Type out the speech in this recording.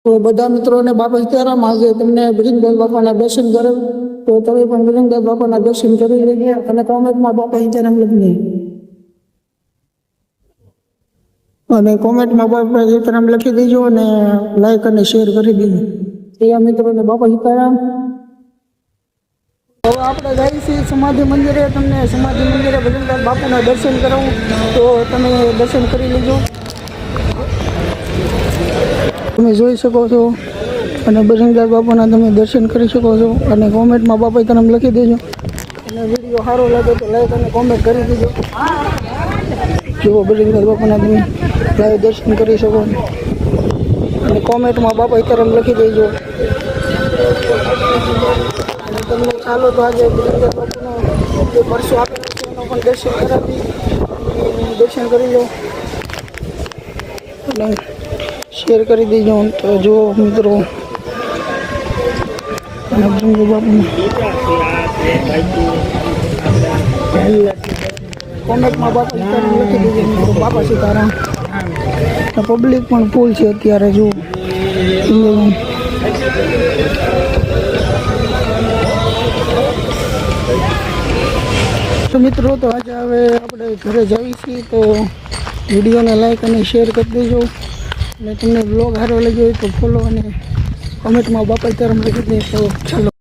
તો બધા મિત્રોને બાપા સીતારામ. આજે તમને બજરંગદાસ બાપાના દર્શન કરે તો તમે પણ બજરંગદાસ બાપાના દર્શન કરી લેજો અને કોમેન્ટમાં બાપા સીતારામ લખી અને કોમેન્ટમાં બાપા સીતારામ લખી દેજો અને લાઈક અને શેર કરી દેજો. એવા મિત્રોને બાપા સીતારામ. હવે આપણે જઈએ છીએ સમાધિ મંદિરે. તમને સમાધિ મંદિરે બજરંગદાસ બાપુના દર્શન કરાવું તો તમે દર્શન કરી લેજો. તમે જોઈ શકો છો અને બજરંગદાસ બાપાના તમે દર્શન કરી શકો છો અને કોમેન્ટમાં બાપા સીતારામ લખી દેજો અને વિડીયો સારો લાગે તો લાઈક અને કોમેન્ટ કરી દેજો. જુઓ બજરંગદાસ બાપાના તમે લાઈવ દર્શન કરી શકો અને કોમેન્ટમાં બાપા સીતારામ લખી દેજો. અને તમને ચાલો તો આજે બજરંગદાસ બાપુનો જે પરસો આપેલો છે એનો પણ દર્શન કરાવી દર્શન કરી લો અને શેર કરી દેજો. તો જુઓ મિત્રો બજરંગદાસ બાપુના કોમેન્ટમાં બાપા સીતારામ લખી દેજો મિત્રો. બાપા સીતારામ. પબ્લિક પણ ફૂલ છે અત્યારે. જુઓ તો મિત્રો તો આજે હવે આપણે ઘરે જઈએ છીએ તો વિડીયોને લાઈક અને શેર કરી દેજો અને તમને બ્લોગ સારો લાગ્યો હોય તો ફોલો અને કોમેન્ટમાં બાપા સીતારામ લખી દે. તો ચાલો.